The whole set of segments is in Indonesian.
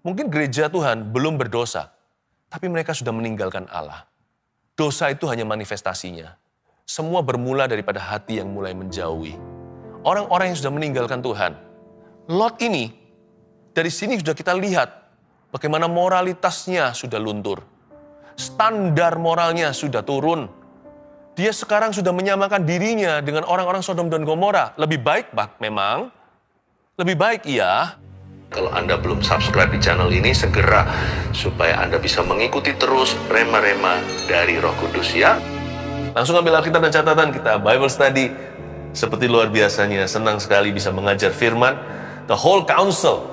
Mungkin gereja Tuhan belum berdosa, tapi mereka sudah meninggalkan Allah. Dosa itu hanya manifestasinya. Semua bermula daripada hati yang mulai menjauhi. Orang-orang yang sudah meninggalkan Tuhan. Lot ini, dari sini sudah kita lihat bagaimana moralitasnya sudah luntur. Standar moralnya sudah turun. Dia sekarang sudah menyamakan dirinya dengan orang-orang Sodom dan Gomora. Lebih baik memang, lebih baik iya. Kalau Anda belum subscribe di channel ini, segera supaya Anda bisa mengikuti terus rema-rema dari Roh Kudus ya. Langsung ambil Alkitab dan catatan kita, Bible Study. Seperti luar biasanya, senang sekali bisa mengajar firman. The whole counsel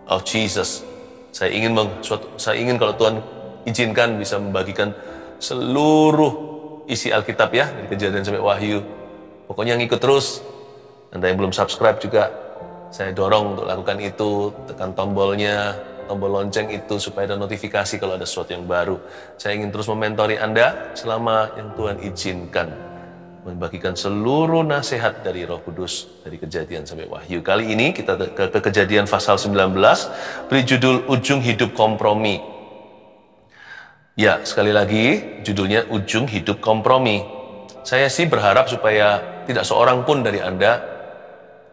of Jesus. Saya ingin kalau Tuhan izinkan bisa membagikan seluruh isi Alkitab ya, dari Kejadian sampai Wahyu. Pokoknya ngikut terus. Anda yang belum subscribe juga, saya dorong untuk lakukan itu, tekan tombolnya, tombol lonceng itu supaya ada notifikasi kalau ada sesuatu yang baru. Saya ingin terus mementori Anda selama yang Tuhan izinkan, membagikan seluruh nasihat dari Roh Kudus dari Kejadian sampai Wahyu. Kali ini kita ke Kejadian pasal 19, beri judul Ujung Hidup Kompromi. Ya, sekali lagi judulnya Ujung Hidup Kompromi. Saya sih berharap supaya tidak seorang pun dari Anda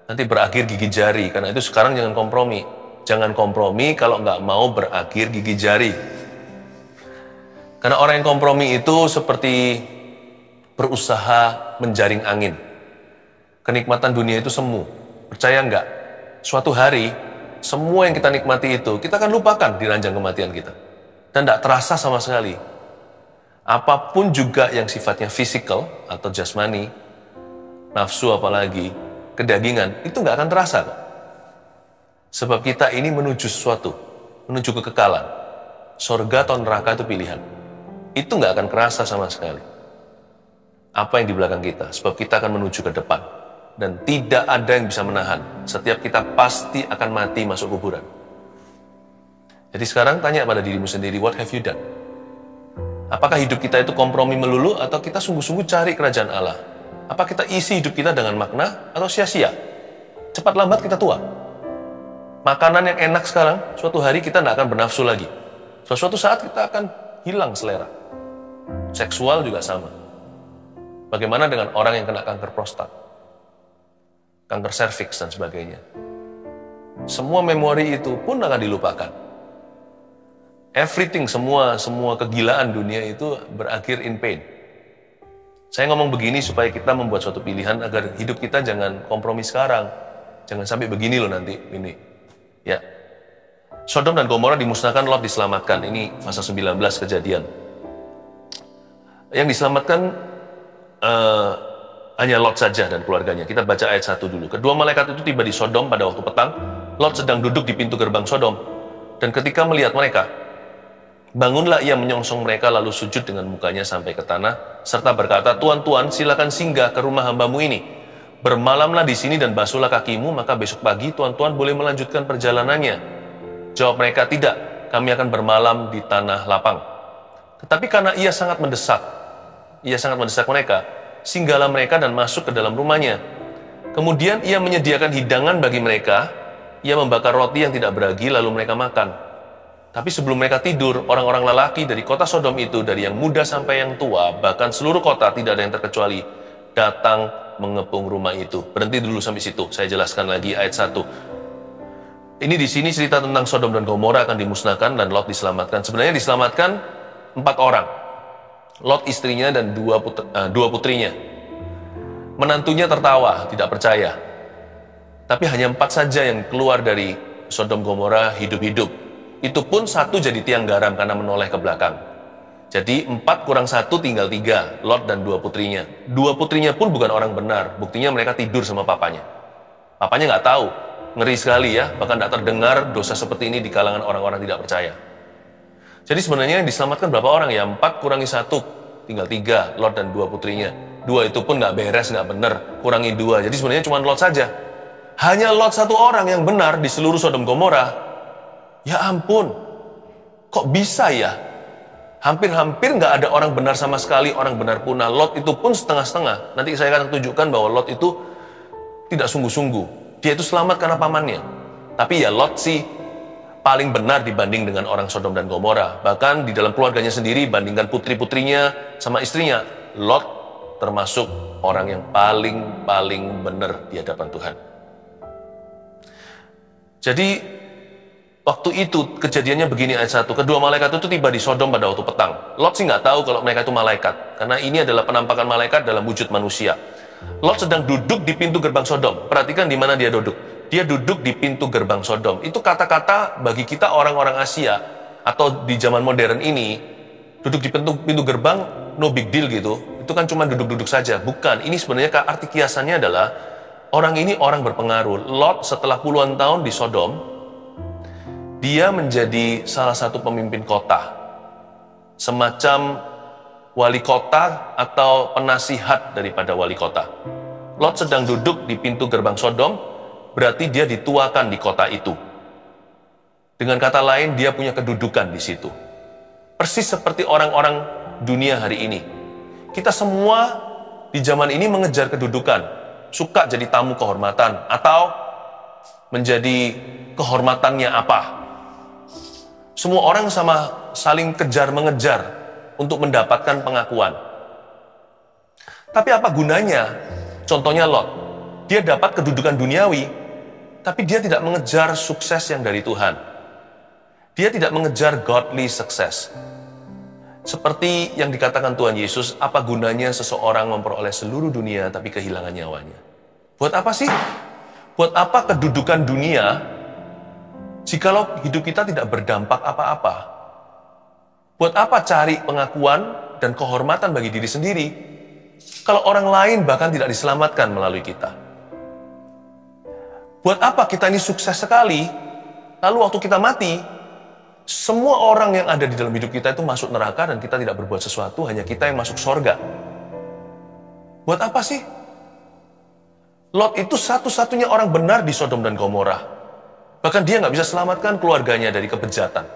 nanti berakhir gigi jari, karena itu sekarang jangan kompromi. Jangan kompromi kalau nggak mau berakhir gigi jari. Karena orang yang kompromi itu seperti berusaha menjaring angin. Kenikmatan dunia itu semu. Percaya nggak? Suatu hari, semua yang kita nikmati itu, kita akan lupakan di ranjang kematian kita. Dan tidak terasa sama sekali. Apapun juga yang sifatnya fisikal atau jasmani, nafsu apalagi, kedagingan, itu nggak akan terasa kok. Sebab kita ini menuju sesuatu, menuju kekekalan. Surga atau neraka itu pilihan. Itu nggak akan kerasa sama sekali. Apa yang di belakang kita, sebab kita akan menuju ke depan. Dan tidak ada yang bisa menahan. Setiap kita pasti akan mati masuk kuburan. Jadi sekarang tanya pada dirimu sendiri, what have you done? Apakah hidup kita itu kompromi melulu atau kita sungguh-sungguh cari kerajaan Allah? Apa kita isi hidup kita dengan makna atau sia-sia? Cepat lambat kita tua. Makanan yang enak sekarang, suatu hari kita tidak akan bernafsu lagi. Suatu saat kita akan hilang selera. Seksual juga sama. Bagaimana dengan orang yang kena kanker prostat? Kanker serviks dan sebagainya. Semua memori itu pun akan dilupakan. Everything, semua kegilaan dunia itu berakhir in pain. Saya ngomong begini supaya kita membuat suatu pilihan agar hidup kita jangan kompromi sekarang. Jangan sampai begini loh nanti, ini. Ya. Sodom dan Gomora dimusnahkan, Lot diselamatkan. Ini pasal 19 Kejadian. Yang diselamatkan hanya Lot saja dan keluarganya. Kita baca ayat 1 dulu. Kedua malaikat itu tiba di Sodom pada waktu petang. Lot sedang duduk di pintu gerbang Sodom. Dan ketika melihat mereka, bangunlah ia menyongsong mereka lalu sujud dengan mukanya sampai ke tanah, serta berkata, Tuan, silakan singgah ke rumah hambamu ini. Bermalamlah di sini dan basuhlah kakimu, maka besok pagi Tuan boleh melanjutkan perjalanannya. Jawab mereka, tidak, kami akan bermalam di tanah lapang. Tetapi karena ia sangat mendesak mereka, singgahlah mereka dan masuk ke dalam rumahnya. Kemudian ia menyediakan hidangan bagi mereka, ia membakar roti yang tidak beragi lalu mereka makan. Tapi sebelum mereka tidur, orang-orang lelaki dari kota Sodom itu, dari yang muda sampai yang tua, bahkan seluruh kota tidak ada yang terkecuali, datang mengepung rumah itu. Berhenti dulu sampai situ, saya jelaskan lagi ayat 1. Ini di sini cerita tentang Sodom dan Gomora akan dimusnahkan dan Lot diselamatkan. Sebenarnya diselamatkan 4 orang. Lot istrinya dan dua putrinya. Menantunya tertawa, tidak percaya. Tapi hanya 4 saja yang keluar dari Sodom Gomora hidup-hidup. Itu pun 1 jadi tiang garam karena menoleh ke belakang. Jadi 4 kurang 1 tinggal 3, Lot dan 2 putrinya. 2 putrinya pun bukan orang benar, buktinya mereka tidur sama papanya. Papanya nggak tahu, ngeri sekali ya, bahkan tidak terdengar dosa seperti ini di kalangan orang-orang tidak percaya. Jadi sebenarnya yang diselamatkan berapa orang ya? 4 kurangi 1, tinggal 3, Lot dan 2 putrinya. 2 itu pun nggak beres, nggak benar, kurangi 2. Jadi sebenarnya cuma Lot saja. Hanya Lot 1 orang yang benar di seluruh Sodom Gomora. Ya ampun, kok bisa ya? Hampir-hampir nggak ada orang benar sama sekali, orang benar punah. Lot itu pun setengah-setengah. Nanti saya akan tunjukkan bahwa Lot itu tidak sungguh-sungguh. Dia itu selamat karena pamannya. Tapi ya Lot sih paling benar dibanding dengan orang Sodom dan Gomora. Bahkan di dalam keluarganya sendiri, bandingkan putri-putrinya sama istrinya, Lot termasuk orang yang paling benar di hadapan Tuhan. Jadi waktu itu kejadiannya begini, ayat 1. Kedua malaikat itu tiba di Sodom pada waktu petang. Lot sih nggak tahu kalau mereka itu malaikat, karena ini adalah penampakan malaikat dalam wujud manusia. Lot sedang duduk di pintu gerbang Sodom. Perhatikan di mana dia duduk. Dia duduk di pintu gerbang Sodom. Itu kata-kata bagi kita orang-orang Asia atau di zaman modern ini, duduk di pintu gerbang no big deal gitu. Itu kan cuma duduk-duduk saja. Bukan, ini sebenarnya arti kiasannya adalah orang ini orang berpengaruh. Lot setelah puluhan tahun di Sodom, dia menjadi salah satu pemimpin kota. Semacam wali kota atau penasihat daripada wali kota. Lot sedang duduk di pintu gerbang Sodom, berarti dia dituakan di kota itu. Dengan kata lain, dia punya kedudukan di situ. Persis seperti orang-orang dunia hari ini. Kita semua di zaman ini mengejar kedudukan, suka jadi tamu kehormatan, atau menjadi kehormatannya apa. Semua orang sama saling kejar-mengejar untuk mendapatkan pengakuan. Tapi apa gunanya? Contohnya Lot, dia dapat kedudukan duniawi, tapi dia tidak mengejar sukses yang dari Tuhan. Dia tidak mengejar godly success. Seperti yang dikatakan Tuhan Yesus, apa gunanya seseorang memperoleh seluruh dunia tapi kehilangan nyawanya? Buat apa sih? Buat apa kedudukan dunia jikalau hidup kita tidak berdampak apa-apa? Buat apa cari pengakuan dan kehormatan bagi diri sendiri kalau orang lain bahkan tidak diselamatkan melalui kita? Buat apa kita ini sukses sekali, lalu waktu kita mati, semua orang yang ada di dalam hidup kita itu masuk neraka dan kita tidak berbuat sesuatu, hanya kita yang masuk sorga. Buat apa sih? Lot itu satu-satunya orang benar di Sodom dan Gomora. Bahkan dia nggak bisa selamatkan keluarganya dari kebejatan.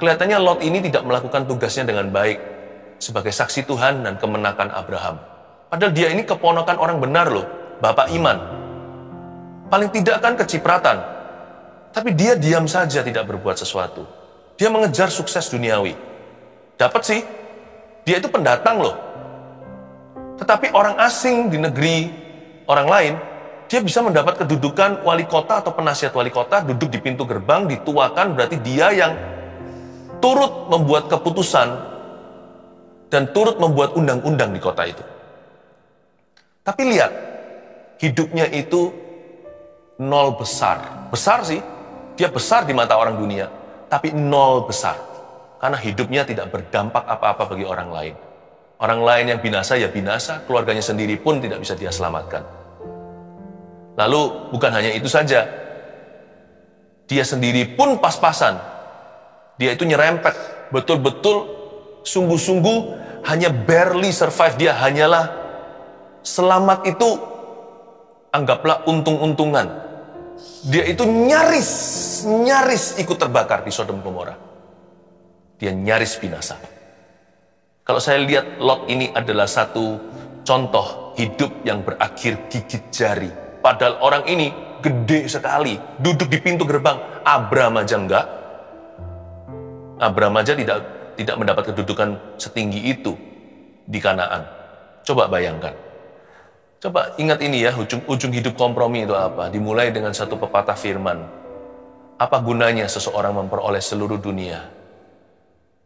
Kelihatannya Lot ini tidak melakukan tugasnya dengan baik sebagai saksi Tuhan dan kemenakan Abraham. Padahal dia ini keponakan orang benar loh, bapak iman. Paling tidak kan kecipratan. Tapi dia diam saja tidak berbuat sesuatu. Dia mengejar sukses duniawi. Dapat sih, dia itu pendatang loh. Tetapi orang asing di negeri orang lain, dia bisa mendapat kedudukan wali kota atau penasihat wali kota, duduk di pintu gerbang, dituakan, berarti dia yang turut membuat keputusan dan turut membuat undang-undang di kota itu. Tapi lihat, hidupnya itu nol besar. Besar sih, dia besar di mata orang dunia, tapi nol besar. Karena hidupnya tidak berdampak apa-apa bagi orang lain. Orang lain yang binasa ya binasa, keluarganya sendiri pun tidak bisa dia selamatkan. Lalu bukan hanya itu saja, dia sendiri pun pas-pasan. Dia itu nyerempet, betul-betul sungguh-sungguh hanya barely survive. Dia hanyalah selamat itu, anggaplah untung-untungan. Dia itu nyaris ikut terbakar di Sodom Gomora. Dia nyaris binasa. Kalau saya lihat Lot ini adalah satu contoh hidup yang berakhir gigit jari. Padahal orang ini gede sekali, duduk di pintu gerbang. Abram aja enggak. Abram aja tidak mendapat kedudukan setinggi itu di Kanaan. Coba bayangkan. Coba ingat ini ya, ujung hidup kompromi itu apa? Dimulai dengan satu pepatah firman. Apa gunanya seseorang memperoleh seluruh dunia,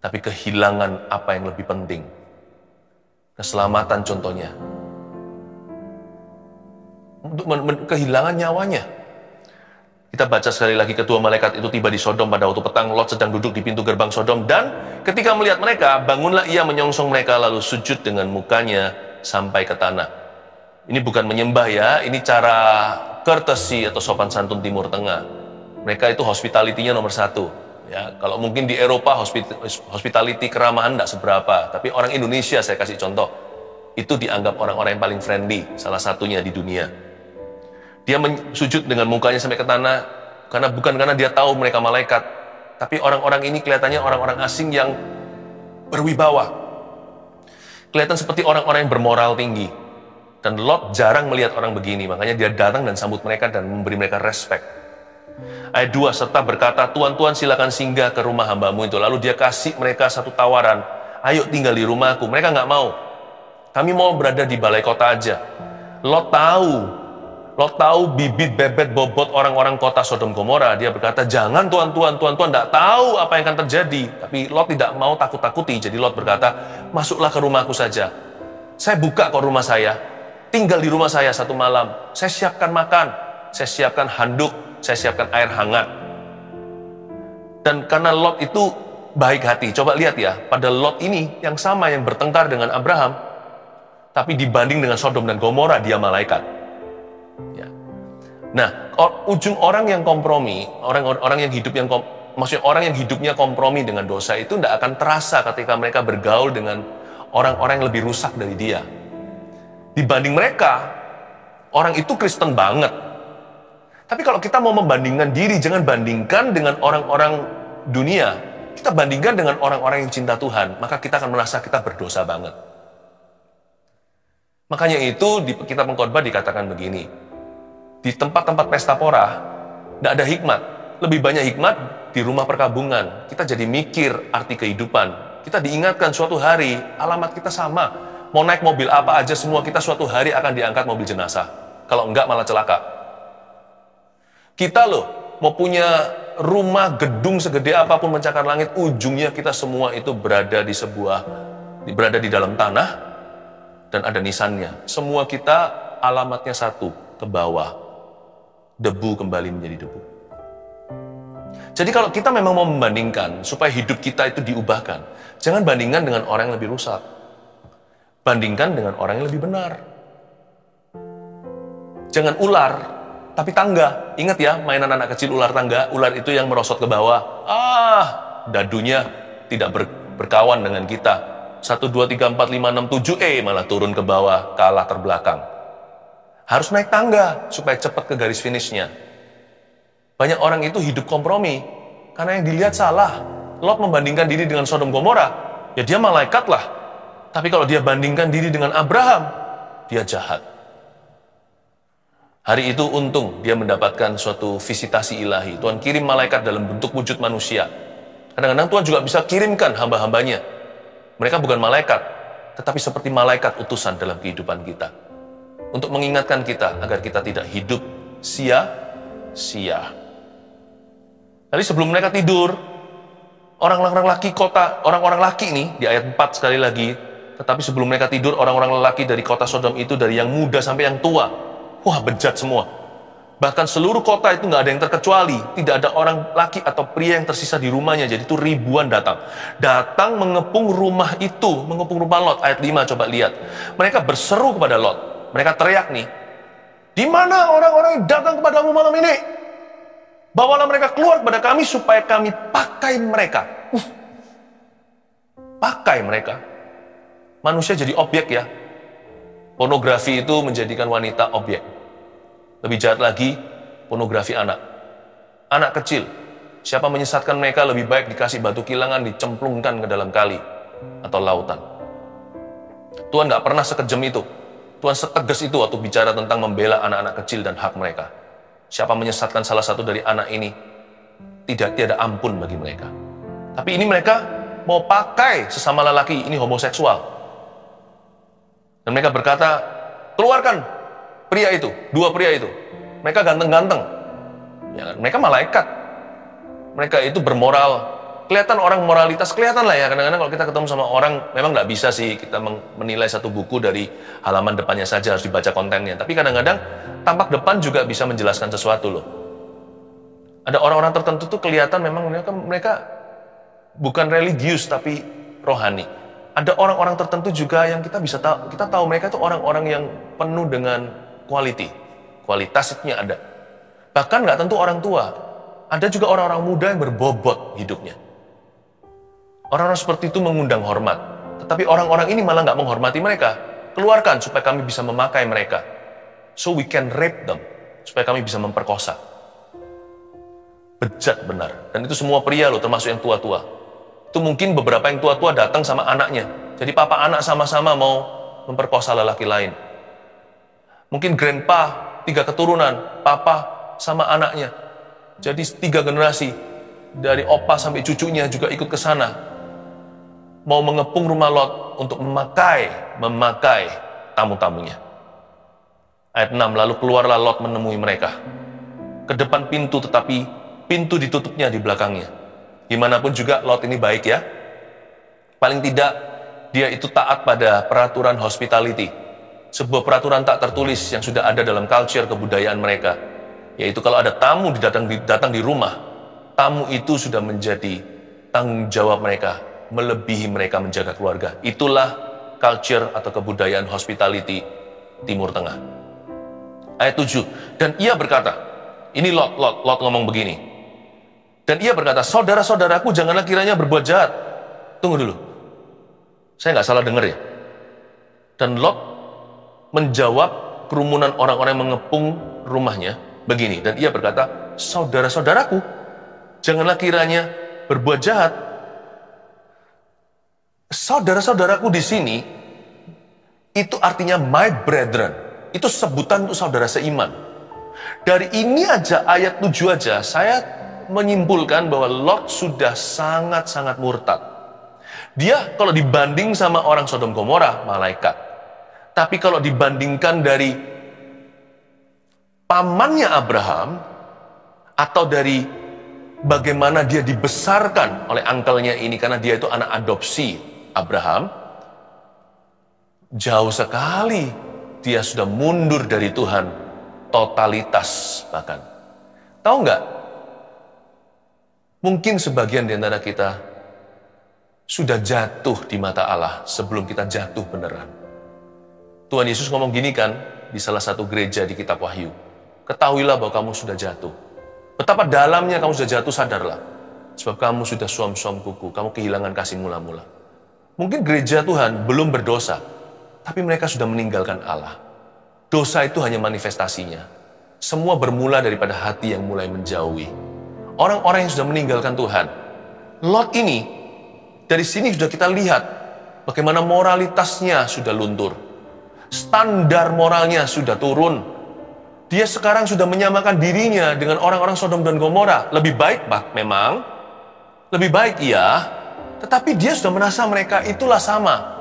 tapi kehilangan apa yang lebih penting? Keselamatan contohnya. Untuk kehilangan nyawanya. Kita baca sekali lagi, kedua malaikat itu tiba di Sodom pada waktu petang. Lot sedang duduk di pintu gerbang Sodom, dan ketika melihat mereka, bangunlah ia menyongsong mereka lalu sujud dengan mukanya sampai ke tanah. Ini bukan menyembah ya, ini cara courtesy atau sopan santun Timur Tengah. Mereka itu hospitality-nya nomor 1. Ya, kalau mungkin di Eropa hospitality keramahan tidak seberapa, tapi orang Indonesia saya kasih contoh, itu dianggap orang-orang yang paling friendly, salah satunya di dunia. Dia sujud dengan mukanya sampai ke tanah, bukan karena dia tahu mereka malaikat, tapi orang-orang ini kelihatannya orang-orang asing yang berwibawa. Kelihatan seperti orang-orang yang bermoral tinggi. Dan Lot jarang melihat orang begini, makanya dia datang dan sambut mereka dan memberi mereka respect. Ayat 2, serta berkata, Tuhan, Tuhan silakan singgah ke rumah hambamu itu. Lalu dia kasih mereka satu tawaran, ayo tinggal di rumahku. Mereka nggak mau. Kami mau berada di balai kota aja. Lot tahu bibit bebet bobot orang-orang kota Sodom Gomora. Dia berkata, jangan Tuhan, nggak tahu apa yang akan terjadi. Tapi Lot tidak mau takut-takuti. Jadi Lot berkata, masuklah ke rumahku saja. Saya buka kok rumah saya. Tinggal di rumah saya satu malam. Saya siapkan makan. Saya siapkan handuk. Saya siapkan air hangat. Dan karena Lot itu baik hati. Coba lihat ya, pada Lot ini yang sama yang bertengkar dengan Abraham. Tapi dibanding dengan Sodom dan Gomora, dia malaikat. Ya. Nah, ujung orang yang kompromi, orang yang maksudnya orang yang hidupnya kompromi dengan dosa itu tidak akan terasa ketika mereka bergaul dengan orang-orang yang lebih rusak dari dia. Dibanding mereka, orang itu Kristen banget. Tapi kalau kita mau membandingkan diri, jangan bandingkan dengan orang-orang dunia. Kita bandingkan dengan orang-orang yang cinta Tuhan, maka kita akan merasa kita berdosa banget. Makanya itu di kitab Pengkhotbah dikatakan begini, di tempat-tempat pesta pora, tidak ada hikmat. Lebih banyak hikmat di rumah perkabungan. Kita jadi mikir arti kehidupan. Kita diingatkan suatu hari, alamat kita sama. Mau naik mobil apa aja, semua kita suatu hari akan diangkat mobil jenazah. Kalau enggak malah celaka. Kita mau punya rumah, gedung segede apapun mencakar langit, ujungnya kita semua itu berada di dalam tanah, dan ada nisannya. Semua kita alamatnya satu, ke bawah. Debu kembali menjadi debu. Jadi kalau kita memang mau membandingkan, supaya hidup kita itu diubahkan, jangan bandingkan dengan orang yang lebih rusak. Bandingkan dengan orang yang lebih benar. Jangan ular, tapi tangga. Ingat ya, mainan anak kecil ular tangga. Ular itu yang merosot ke bawah. Dadunya tidak berkawan dengan kita. 1, 2, 3, 4, 5, 6, 7, malah turun ke bawah, kalah terbelakang. Harus naik tangga supaya cepat ke garis finishnya. Banyak orang itu hidup kompromi karena yang dilihat salah. Lot membandingkan diri dengan Sodom Gomora, ya dia malaikat lah. Tapi kalau dia bandingkan diri dengan Abraham, dia jahat. Hari itu untung dia mendapatkan suatu visitasi ilahi. Tuhan kirim malaikat dalam bentuk wujud manusia. Kadang-kadang Tuhan juga bisa kirimkan hamba-hambanya. Mereka bukan malaikat, tetapi seperti malaikat utusan dalam kehidupan kita. Untuk mengingatkan kita agar kita tidak hidup sia-sia. Tadi sebelum mereka tidur, orang-orang laki ini di ayat 4 sekali lagi, tetapi sebelum mereka tidur, orang-orang lelaki dari kota Sodom itu, dari yang muda sampai yang tua, wah bejat semua. Bahkan seluruh kota itu nggak ada yang terkecuali. Tidak ada orang laki atau pria yang tersisa di rumahnya. Jadi itu ribuan datang. Datang mengepung rumah itu, mengepung rumah Lot. Ayat 5 coba lihat. Mereka berseru kepada Lot. Mereka teriak nih, di mana orang-orang yang datang kepadamu malam ini? Bawalah mereka keluar kepada kami supaya kami pakai mereka. Pakai mereka. Manusia jadi objek ya. Pornografi itu menjadikan wanita objek. Lebih jahat lagi, pornografi anak. Anak kecil. Siapa menyesatkan mereka lebih baik dikasih batu kilangan, dicemplungkan ke dalam kali atau lautan. Tuhan gak pernah sekejam itu. Tuhan setegas itu waktu bicara tentang membela anak-anak kecil dan hak mereka. Siapa menyesatkan salah satu dari anak ini, tiada ampun bagi mereka. Tapi ini mereka mau pakai sesama lelaki, ini homoseksual. Dan mereka berkata, keluarkan pria itu, 2 pria itu. Mereka ganteng-ganteng. Ya, mereka malaikat. Mereka itu bermoral. Kelihatan orang moralitas, kelihatan lah ya. Kadang-kadang kalau kita ketemu sama orang, memang nggak bisa sih kita menilai satu buku dari halaman depannya saja, harus dibaca kontennya. Tapi kadang-kadang tampak depan juga bisa menjelaskan sesuatu loh. Ada orang-orang tertentu tuh kelihatan memang mereka bukan religius tapi rohani. Ada orang-orang tertentu juga yang kita tahu mereka tuh orang-orang yang penuh dengan kualitasnya ada. Bahkan nggak tentu orang tua. Ada juga orang-orang muda yang berbobot hidupnya. Orang-orang seperti itu mengundang hormat. Tetapi orang-orang ini malah nggak menghormati mereka. Keluarkan supaya kami bisa memakai mereka. So we can rape them. Supaya kami bisa memperkosa. Bejat benar. Dan itu semua pria loh, termasuk yang tua-tua. Itu mungkin beberapa yang tua-tua datang sama anaknya. Jadi papa anak sama-sama mau memperkosa lelaki lain. Mungkin grandpa, 3 keturunan, papa sama anaknya. Jadi 3 generasi, dari opa sampai cucunya juga ikut ke sana, mau mengepung rumah Lot untuk memakai tamu-tamunya. Ayat 6, lalu keluarlah Lot menemui mereka ke depan pintu, tetapi pintu ditutupnya di belakangnya. Gimana pun juga Lot ini baik ya. Paling tidak dia itu taat pada peraturan hospitality, sebuah peraturan tak tertulis yang sudah ada dalam culture kebudayaan mereka, yaitu kalau ada tamu datang di rumah, tamu itu sudah menjadi tanggung jawab mereka, melebihi mereka menjaga keluarga. Itulah culture atau kebudayaan hospitality Timur Tengah. Ayat 7, dan ia berkata, ini Lot ngomong begini, dan ia berkata, saudara-saudaraku janganlah kiranya berbuat jahat. Tunggu dulu, saya nggak salah dengar ya? Dan Lot menjawab kerumunan orang-orang yang mengepung rumahnya begini, dan ia berkata, saudara-saudaraku janganlah kiranya berbuat jahat. Saudara-saudaraku di sini itu artinya my brethren, itu sebutan untuk saudara seiman. Dari ini aja, ayat 7 aja, saya menyimpulkan bahwa Lot sudah sangat-sangat murtad. Dia kalau dibanding sama orang Sodom Gomora, malaikat. Tapi kalau dibandingkan dari pamannya Abraham, atau dari bagaimana dia dibesarkan oleh angkelnya ini, karena dia itu anak adopsi Abraham, jauh sekali dia sudah mundur dari Tuhan, totalitas bahkan. Tahu nggak? Mungkin sebagian di antara kita sudah jatuh di mata Allah sebelum kita jatuh beneran. Tuhan Yesus ngomong gini kan di salah satu gereja di kitab Wahyu, ketahuilah bahwa kamu sudah jatuh. Betapa dalamnya kamu sudah jatuh, sadarlah. Sebab kamu sudah suam-suam kuku, kamu kehilangan kasih mula-mula. Mungkin gereja Tuhan belum berdosa, tapi mereka sudah meninggalkan Allah. Dosa itu hanya manifestasinya. Semua bermula daripada hati yang mulai menjauhi. Orang-orang yang sudah meninggalkan Tuhan. Lot ini, dari sini sudah kita lihat bagaimana moralitasnya sudah luntur. Standar moralnya sudah turun. Dia sekarang sudah menyamakan dirinya dengan orang-orang Sodom dan Gomora. Lebih baik memang, lebih baik iya, tetapi dia sudah merasa mereka itulah sama.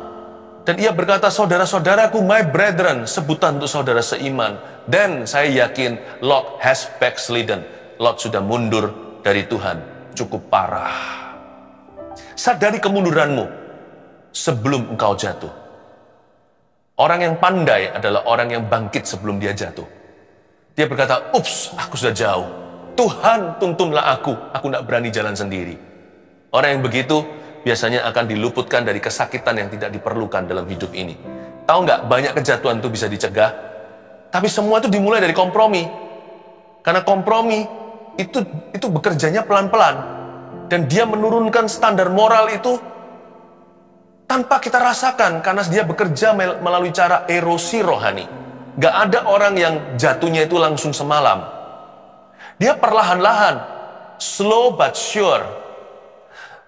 Dan ia berkata, saudara-saudaraku, my brethren, sebutan untuk saudara seiman. Dan saya yakin Lot has backslidden. Lot sudah mundur dari Tuhan, cukup parah. Sadari kemunduranmu sebelum engkau jatuh. Orang yang pandai adalah orang yang bangkit sebelum dia jatuh. Dia berkata, ups, aku sudah jauh. Tuhan, tuntunlah aku tidak berani jalan sendiri. Orang yang begitu biasanya akan diluputkan dari kesakitan yang tidak diperlukan dalam hidup ini. Tahu nggak, banyak kejatuhan itu bisa dicegah. Tapi semua itu dimulai dari kompromi. Karena kompromi itu bekerjanya pelan-pelan. Dan dia menurunkan standar moral itu tanpa kita rasakan, karena dia bekerja melalui cara erosi rohani. Gak ada orang yang jatuhnya itu langsung semalam. Dia perlahan-lahan, slow but sure.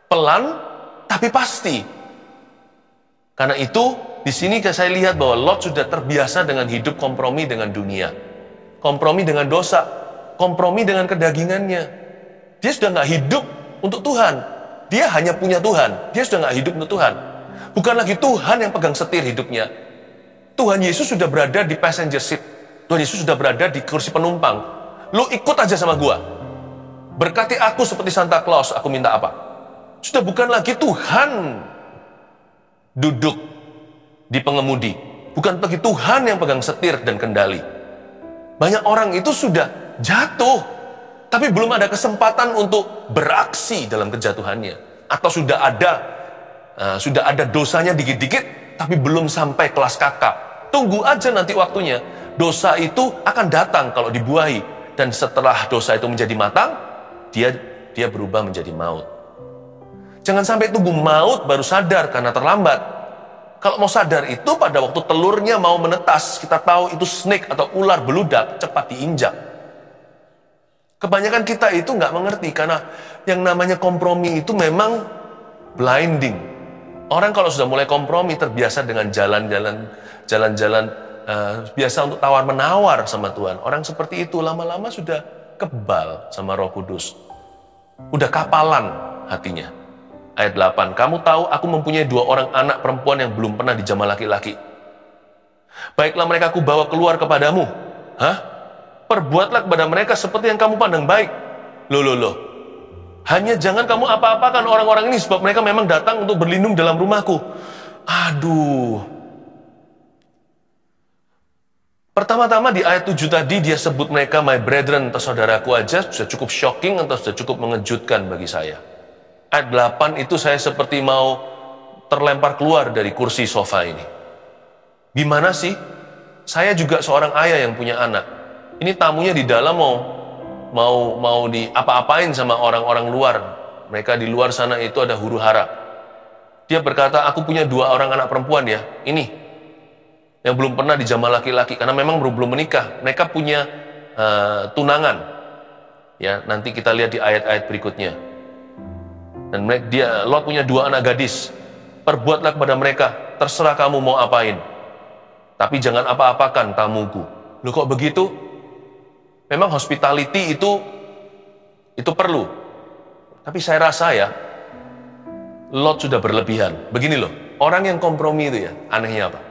Pelan tapi pasti. Karena itu di sini saya lihat bahwa Lot sudah terbiasa dengan hidup kompromi dengan dunia, kompromi dengan dosa, kompromi dengan kedagingannya. Dia sudah gak hidup untuk Tuhan. Dia hanya punya Tuhan. Dia sudah gak hidup untuk Tuhan. Bukan lagi Tuhan yang pegang setir hidupnya. Tuhan Yesus sudah berada di passenger seat. Tuhan Yesus sudah berada di kursi penumpang. Lu ikut aja sama gua. Berkati aku seperti Santa Claus, aku minta apa? Sudah bukan lagi Tuhan duduk di pengemudi. Bukan lagi Tuhan yang pegang setir dan kendali. Banyak orang itu sudah jatuh, tapi belum ada kesempatan untuk beraksi dalam kejatuhannya. Atau sudah ada dosanya dikit-dikit, tapi belum sampai kelas kakap. Tunggu aja nanti waktunya. Dosa itu akan datang kalau dibuahi. Dan setelah dosa itu menjadi matang, dia berubah menjadi maut. Jangan sampai tunggu maut baru sadar karena terlambat. Kalau mau sadar itu pada waktu telurnya mau menetas, kita tahu itu snake atau ular beludak, cepat diinjak. Kebanyakan kita itu nggak mengerti, karena yang namanya kompromi itu memang blinding. Orang kalau sudah mulai kompromi, terbiasa dengan jalan-jalan biasa untuk tawar-menawar sama Tuhan. Orang seperti itu lama-lama sudah kebal sama Roh Kudus. Udah kapalan hatinya. Ayat 8, kamu tahu aku mempunyai 2 orang anak perempuan yang belum pernah dijamah laki-laki. Baiklah mereka aku bawa keluar kepadamu. Perbuatlah kepada mereka seperti yang kamu pandang baik. Loh. Hanya jangan kamu apa-apakan orang-orang ini, sebab mereka memang datang untuk berlindung dalam rumahku. Aduh. Pertama-tama di ayat 7 tadi dia sebut mereka my brethren atau saudaraku aja sudah cukup shocking atau sudah cukup mengejutkan bagi saya. Ayat 8 itu saya seperti mau terlempar keluar dari kursi sofa ini. Gimana sih? Saya juga seorang ayah yang punya anak. Ini tamunya di dalam mau di apa-apain sama orang-orang luar. Mereka di luar sana itu ada huru hara. Dia berkata, aku punya 2 orang anak perempuan ya. Ini yang belum pernah dijamah laki-laki karena memang belum menikah. Mereka punya tunangan. Ya, nanti kita lihat di ayat-ayat berikutnya. Dan Lot punya 2 anak gadis. Perbuatlah kepada mereka, terserah kamu mau apain. Tapi jangan apa-apakan tamuku. Loh kok begitu? Memang hospitality itu perlu. Tapi saya rasa ya, Lot sudah berlebihan. Begini loh, orang yang kompromi itu ya, anehnya apa?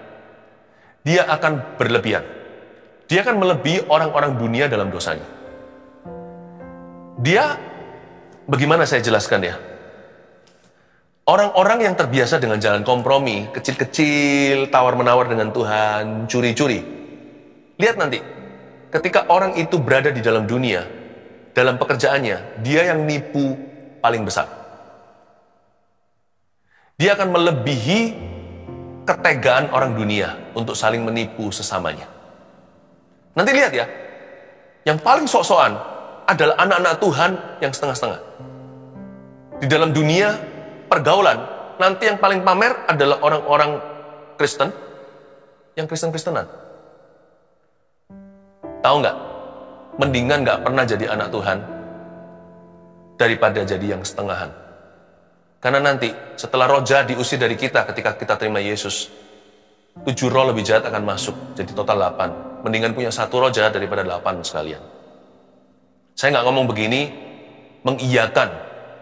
Dia akan berlebihan. Dia akan melebihi orang-orang dunia dalam dosanya. Dia, bagaimana saya jelaskan ya? Orang-orang yang terbiasa dengan jalan kompromi, kecil-kecil, tawar-menawar dengan Tuhan, curi-curi. Lihat nanti, ketika orang itu berada di dalam dunia, dalam pekerjaannya, dia yang nipu paling besar. Dia akan melebihi ketegaan orang dunia untuk saling menipu sesamanya. Nanti lihat ya, yang paling sok-sokan adalah anak-anak Tuhan yang setengah-setengah. Di dalam dunia pergaulan, nanti yang paling pamer adalah orang-orang Kristen yang Kristen-Kristenan. Tahu nggak? Mendingan nggak pernah jadi anak Tuhan daripada jadi yang setengahan. Karena nanti setelah roh jahat diusir dari kita ketika kita terima Yesus, 7 roh lebih jahat akan masuk, jadi total 8. Mendingan punya 1 roh jahat daripada 8 sekalian. Saya nggak ngomong begini mengiyakan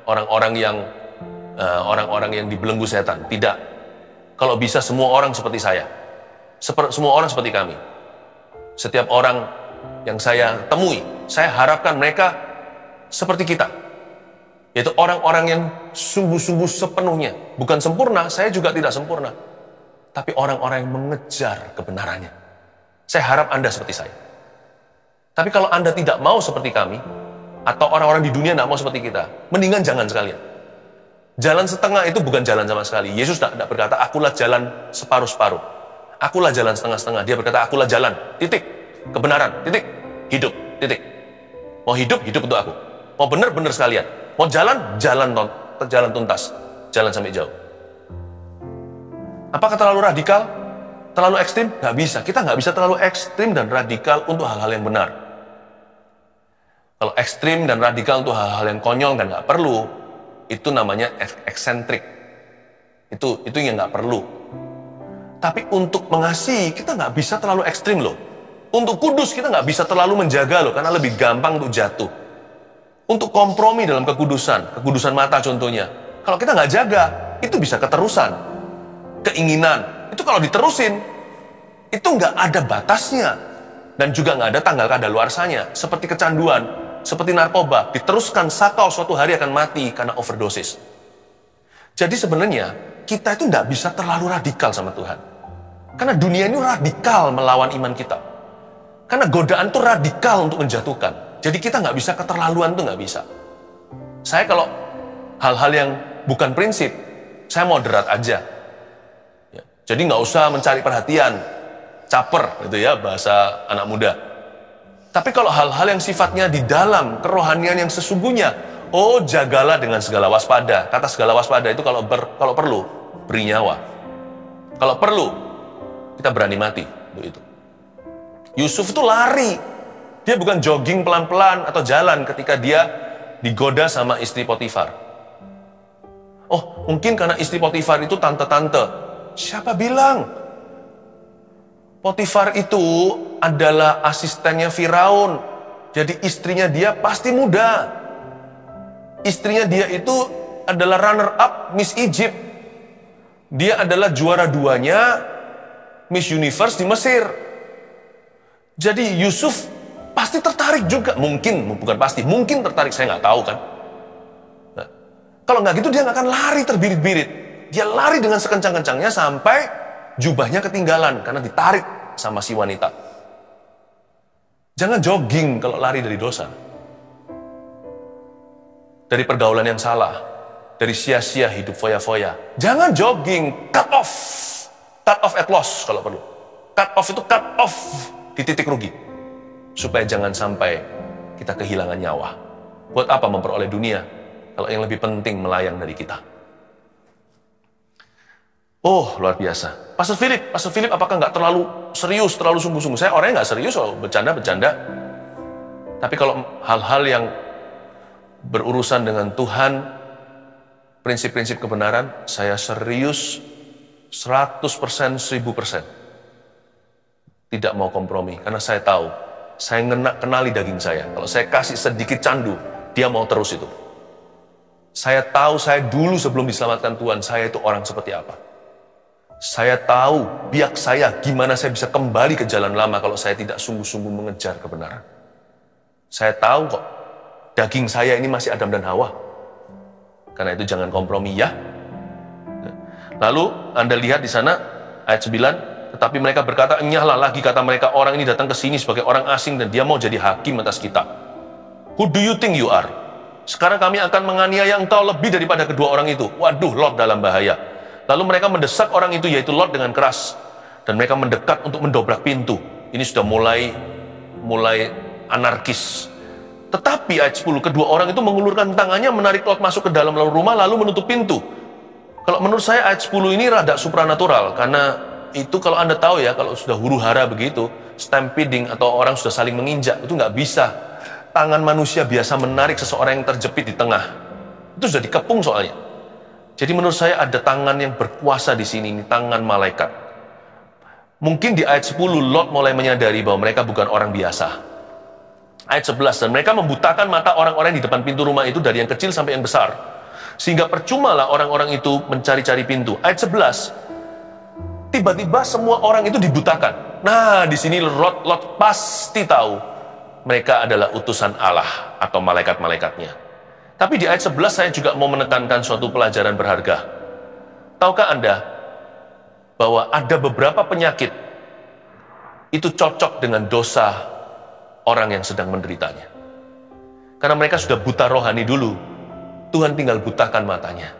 orang-orang yang dibelenggu setan. Tidak. Kalau bisa semua orang seperti saya. Semua orang seperti kami. Setiap orang yang saya temui, saya harapkan mereka seperti kita. Yaitu orang-orang yang sungguh-sungguh sepenuhnya. Bukan sempurna, saya juga tidak sempurna. Tapi orang-orang yang mengejar kebenarannya. Saya harap Anda seperti saya. Tapi kalau Anda tidak mau seperti kami, atau orang-orang di dunia tidak mau seperti kita, mendingan jangan sekalian. Jalan setengah itu bukan jalan sama sekali. Yesus tidak berkata, akulah jalan separuh-separuh. Akulah jalan setengah-setengah. Dia berkata, akulah jalan, titik. Kebenaran, titik. Hidup, titik. Mau hidup, hidup untuk aku. Mau benar, benar sekalian. Mau jalan, jalan tuntas. Jalan sampai jauh. Apakah terlalu radikal? Terlalu ekstrim? Nggak bisa. Kita nggak bisa terlalu ekstrim dan radikal untuk hal-hal yang benar. Kalau ekstrim dan radikal untuk hal-hal yang konyol dan nggak perlu, itu namanya eksentrik. Itu yang nggak perlu. Tapi untuk mengasihi, kita nggak bisa terlalu ekstrim loh. Untuk kudus, kita nggak bisa terlalu menjaga loh, karena lebih gampang untuk jatuh. Untuk kompromi dalam kekudusan mata contohnya. Kalau kita nggak jaga, itu bisa keterusan. Keinginan, itu kalau diterusin, itu nggak ada batasnya. Dan juga nggak ada tanggal kadaluarsanya. Seperti kecanduan, seperti narkoba, diteruskan sakau suatu hari akan mati karena overdosis. Jadi sebenarnya kita itu tidak bisa terlalu radikal sama Tuhan. Karena dunia ini radikal melawan iman kita. Karena godaan itu radikal untuk menjatuhkan. Jadi kita nggak bisa keterlaluan, itu nggak bisa. Saya kalau hal-hal yang bukan prinsip, saya moderat aja. Ya. Jadi nggak usah mencari perhatian, caper gitu ya bahasa anak muda. Tapi kalau hal-hal yang sifatnya di dalam kerohanian yang sesungguhnya, oh jagalah dengan segala waspada. Kata segala waspada itu kalau perlu beri nyawa. Kalau perlu kita berani mati untuk itu. Yusuf itu lari. Dia bukan jogging pelan-pelan atau jalan ketika dia digoda sama istri Potifar. Oh, mungkin karena istri Potifar itu tante-tante. Siapa bilang? Potifar itu adalah asistennya Firaun. Jadi istrinya dia pasti muda. Istrinya dia itu adalah runner up Miss Egypt. Dia adalah juara 2-nya Miss Universe di Mesir. Jadi Yusuf pasti tertarik juga. Mungkin, bukan pasti, mungkin tertarik, saya nggak tahu kan. Nah, kalau nggak gitu dia nggak akan lari terbirit-birit. Dia lari dengan sekencang-kencangnya sampai jubahnya ketinggalan karena ditarik sama si wanita. Jangan jogging kalau lari dari dosa. Dari pergaulan yang salah. Dari sia-sia hidup foya-foya. Jangan jogging, cut off. Cut off at loss kalau perlu. Cut off itu cut off di titik rugi. Supaya jangan sampai kita kehilangan nyawa. Buat apa memperoleh dunia kalau yang lebih penting melayang dari kita? Oh, luar biasa. Pastor Philip apakah nggak terlalu serius, terlalu sungguh-sungguh? Saya orangnya nggak serius, bercanda-bercanda. Tapi kalau hal-hal yang berurusan dengan Tuhan, prinsip-prinsip kebenaran, saya serius 100%, 1000%. Tidak mau kompromi, karena saya tahu, saya kenali daging saya. Kalau saya kasih sedikit candu, dia mau terus itu. Saya tahu, saya dulu sebelum diselamatkan Tuhan, saya itu orang seperti apa. Saya tahu biak saya gimana saya bisa kembali ke jalan lama kalau saya tidak sungguh-sungguh mengejar kebenaran. Saya tahu kok, daging saya ini masih Adam dan Hawa. Karena itu jangan kompromi ya. Lalu Anda lihat di sana ayat 9, tetapi mereka berkata, enyahlah lagi kata mereka, orang ini datang ke sini sebagai orang asing dan dia mau jadi hakim atas kita. Who do you think you are? Sekarang kami akan menganiaya engkau lebih daripada kedua orang itu. Waduh, Lot dalam bahaya. Lalu mereka mendesak orang itu, yaitu Lot, dengan keras. Dan mereka mendekat untuk mendobrak pintu. Ini sudah mulai anarkis. Tetapi ayat 10, kedua orang itu mengulurkan tangannya, menarik Lot masuk ke dalam rumah, lalu menutup pintu. Kalau menurut saya ayat 10 ini rada supranatural. Karena itu kalau Anda tahu ya, kalau sudah huru-hara begitu, stampeding atau orang sudah saling menginjak, itu nggak bisa. Tangan manusia biasa menarik seseorang yang terjepit di tengah. Itu sudah dikepung soalnya. Jadi menurut saya ada tangan yang berkuasa di sini, ini tangan malaikat. Mungkin di ayat 10 Lot mulai menyadari bahwa mereka bukan orang biasa. Ayat 11, dan mereka membutakan mata orang-orang di depan pintu rumah itu dari yang kecil sampai yang besar. Sehingga percumalah orang-orang itu mencari-cari pintu. Ayat 11, tiba-tiba semua orang itu dibutakan. Nah, di sini Lot pasti tahu mereka adalah utusan Allah atau malaikat-malaikatnya. Tapi di ayat 11 saya juga mau menekankan suatu pelajaran berharga. Tahukah Anda bahwa ada beberapa penyakit itu cocok dengan dosa orang yang sedang menderitanya. Karena mereka sudah buta rohani dulu, Tuhan tinggal butakan matanya.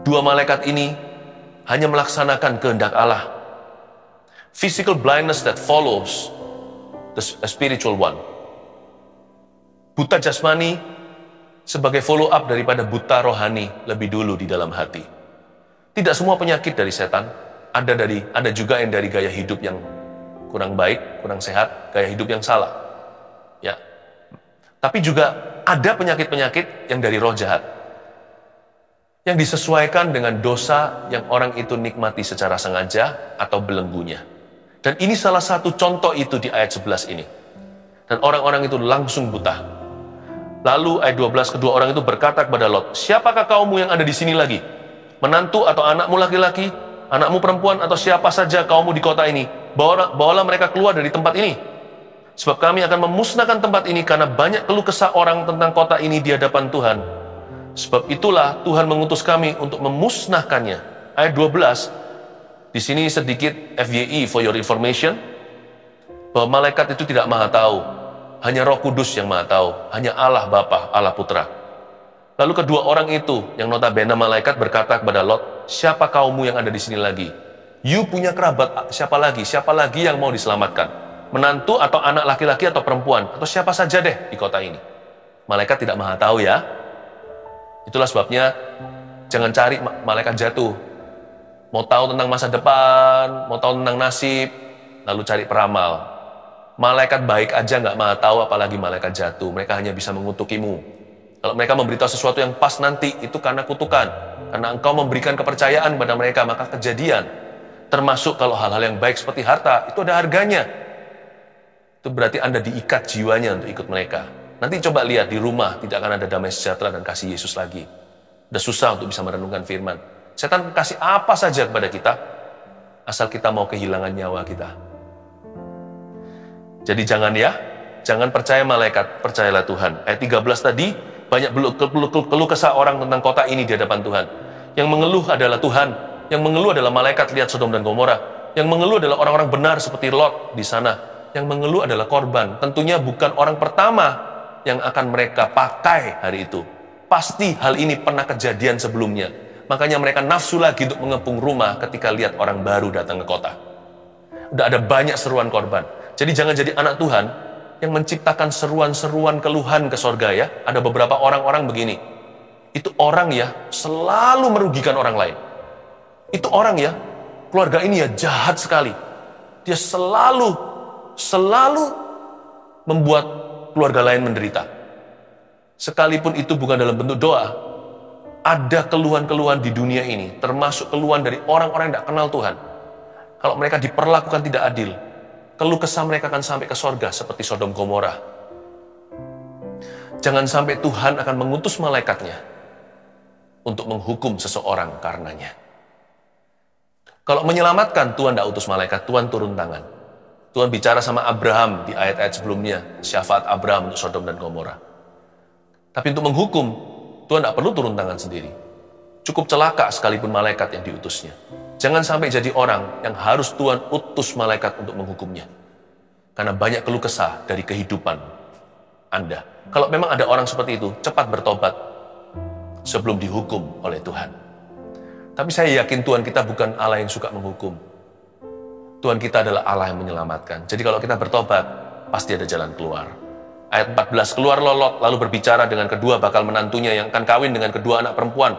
Dua malaikat ini hanya melaksanakan kehendak Allah. Physical blindness that follows the spiritual one. Buta jasmani sebagai follow up daripada buta rohani lebih dulu di dalam hati. Tidak semua penyakit dari setan, ada juga yang dari gaya hidup yang kurang baik, kurang sehat, gaya hidup yang salah. Ya. Tapi juga ada penyakit-penyakit yang dari roh jahat. Yang disesuaikan dengan dosa yang orang itu nikmati secara sengaja atau belenggunya. Dan ini salah satu contoh itu di ayat 11 ini. Dan orang-orang itu langsung buta. Lalu ayat 12, kedua orang itu berkata kepada Lot, siapakah kaummu yang ada di sini lagi? Menantu atau anakmu laki-laki, anakmu perempuan, atau siapa saja kaummu di kota ini? Bawalah mereka keluar dari tempat ini. Sebab kami akan memusnahkan tempat ini karena banyak keluh kesah orang tentang kota ini di hadapan Tuhan. Sebab itulah Tuhan mengutus kami untuk memusnahkannya. Ayat 12, di sini sedikit FYI for your information, bahwa malaikat itu tidak maha tahu. Hanya Roh Kudus yang maha tahu, hanya Allah Bapa, Allah Putra. Lalu kedua orang itu, yang notabene malaikat, berkata kepada Lot, siapa kaummu yang ada di sini lagi? You punya kerabat siapa lagi? Siapa lagi yang mau diselamatkan? Menantu atau anak laki-laki atau perempuan? Atau siapa saja deh di kota ini? Malaikat tidak maha tahu ya. Itulah sebabnya, jangan cari malaikat jatuh. Mau tahu tentang masa depan, mau tahu tentang nasib, lalu cari peramal. Malaikat baik aja nggak maha tahu, apalagi malaikat jatuh. Mereka hanya bisa mengutukimu. Kalau mereka memberitahu sesuatu yang pas nanti, itu karena kutukan. Karena engkau memberikan kepercayaan pada mereka, maka kejadian. Termasuk kalau hal-hal yang baik seperti harta, itu ada harganya. itu berarti Anda diikat jiwanya untuk ikut mereka. Nanti coba lihat di rumah, tidak akan ada damai sejahtera dan kasih Yesus lagi. Udah susah untuk bisa merenungkan firman. Setan kasih apa saja kepada kita, asal kita mau kehilangan nyawa kita. Jadi jangan percaya malaikat, percayalah Tuhan. Ayat 13 tadi, banyak keluh kesah orang tentang kota ini di hadapan Tuhan. Yang mengeluh adalah Tuhan, yang mengeluh adalah malaikat, lihat Sodom dan Gomora. Yang mengeluh adalah orang-orang benar seperti Lot di sana. Yang mengeluh adalah korban. Tentunya bukan orang pertama yang akan mereka pakai hari itu. Pasti hal ini pernah kejadian sebelumnya. Makanya mereka nafsu lagi untuk mengepung rumah ketika lihat orang baru datang ke kota. Udah ada banyak seruan korban. Jadi jangan jadi anak Tuhan yang menciptakan seruan-seruan keluhan ke sorga ya. Ada beberapa orang-orang begini. Itu orang ya selalu merugikan orang lain. Itu orang ya, keluarga ini ya jahat sekali. Dia selalu membuat keluarga lain menderita. Sekalipun itu bukan dalam bentuk doa, ada keluhan-keluhan di dunia ini, termasuk keluhan dari orang-orang yang tidak kenal Tuhan. Kalau mereka diperlakukan tidak adil, keluh kesah mereka akan sampai ke sorga seperti Sodom Gomora. Jangan sampai Tuhan akan mengutus malaikatnya untuk menghukum seseorang karenanya. Kalau menyelamatkan, Tuhan tidak utus malaikat, Tuhan turun tangan. Tuhan bicara sama Abraham di ayat-ayat sebelumnya, syafaat Abraham untuk Sodom dan Gomora. Tapi untuk menghukum, Tuhan tidak perlu turun tangan sendiri. Cukup celaka sekalipun malaikat yang diutusnya. Jangan sampai jadi orang yang harus Tuhan utus malaikat untuk menghukumnya. Karena banyak keluh kesah dari kehidupan Anda. Kalau memang ada orang seperti itu, cepat bertobat sebelum dihukum oleh Tuhan. Tapi saya yakin Tuhan kita bukan Allah yang suka menghukum. Tuhan kita adalah Allah yang menyelamatkan. Jadi kalau kita bertobat, pasti ada jalan keluar. Ayat 14, keluar Lot lalu berbicara dengan kedua bakal menantunya yang akan kawin dengan kedua anak perempuan.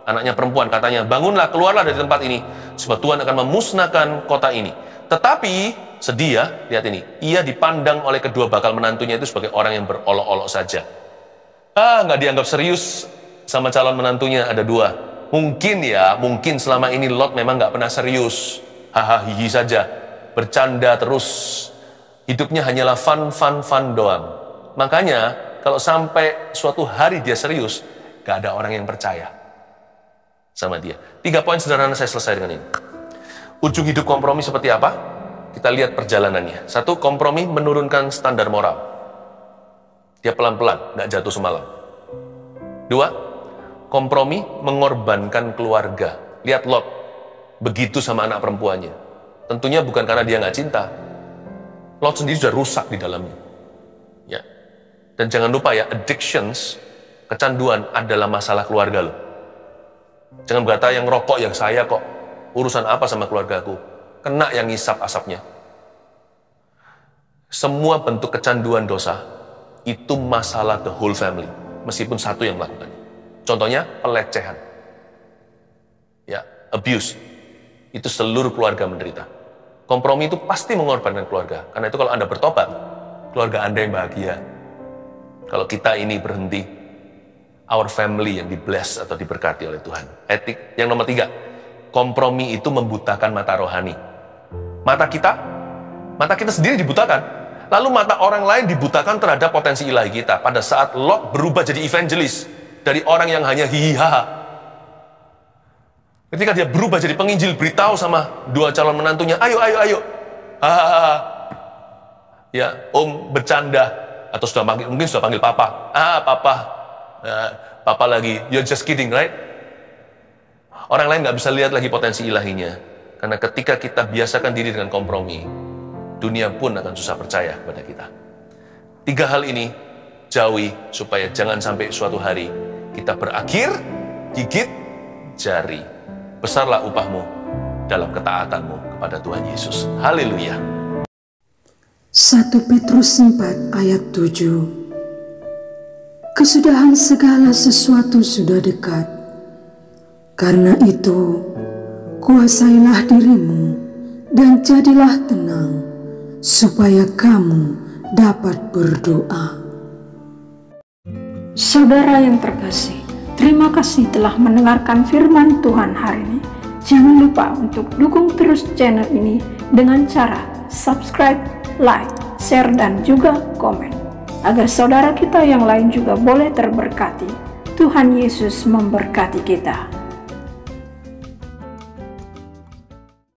Anaknya perempuan katanya, bangunlah, keluarlah dari tempat ini, sebab Tuhan akan memusnahkan kota ini. Tetapi, sedih ya, lihat ini, ia dipandang oleh kedua bakal menantunya itu sebagai orang yang berolok-olok saja. Nggak dianggap serius sama calon menantunya, ada dua. Mungkin selama ini Lot memang nggak pernah serius. Hihi saja, bercanda terus. Hidupnya hanyalah fun doang. Makanya, kalau sampai suatu hari dia serius, gak ada orang yang percaya sama dia. 3 poin sederhana saya selesai dengan ini. Ujung hidup kompromi seperti apa? Kita lihat perjalanannya. 1, kompromi menurunkan standar moral. Dia pelan-pelan, gak jatuh semalam. 2, kompromi mengorbankan keluarga. Lihat Lot, begitu sama anak perempuannya. Tentunya bukan karena dia gak cinta. Lot sendiri sudah rusak di dalamnya. Ya. Dan jangan lupa ya, addictions, kecanduan adalah masalah keluarga loh. Jangan berkata yang rokok yang saya kok, urusan apa sama keluargaku? Kena yang ngisap asapnya. Semua bentuk kecanduan dosa, itu masalah the whole family. Meskipun satu yang melakukannya. Contohnya, pelecehan. Ya, abuse. Itu seluruh keluarga menderita. Kompromi itu pasti mengorbankan keluarga. Karena itu kalau Anda bertobat, keluarga Anda yang bahagia. Kalau kita ini berhenti, our family yang di-bless atau diberkati oleh Tuhan. Etik. Yang nomor 3, kompromi itu membutakan mata rohani. Mata kita sendiri dibutakan. Lalu mata orang lain dibutakan terhadap potensi ilahi kita. Pada saat Lot berubah jadi evangelis, dari orang yang hanya hihihaha. Ketika dia berubah jadi penginjil, beritahu sama 2 calon menantunya, ayo. Hahaha. Ya, om bercanda. Atau mungkin sudah panggil papa. Papa. Papa lagi. You're just kidding, right? Orang lain gak bisa lihat lagi potensi ilahinya. Karena ketika kita biasakan diri dengan kompromi, dunia pun akan susah percaya kepada kita. 3 hal ini jauhi supaya jangan sampai suatu hari kita berakhir gigit jari. Besarlah upahmu dalam ketaatanmu kepada Tuhan Yesus. Haleluya. 1 Petrus 4 ayat 7. Kesudahan segala sesuatu sudah dekat. Karena itu, kuasailah dirimu dan jadilah tenang, supaya kamu dapat berdoa. Saudara yang terkasih, terima kasih telah mendengarkan firman Tuhan hari ini. Jangan lupa untuk dukung terus channel ini dengan cara subscribe, like, share, dan juga komen, agar saudara kita yang lain juga boleh terberkati. Tuhan Yesus memberkati kita.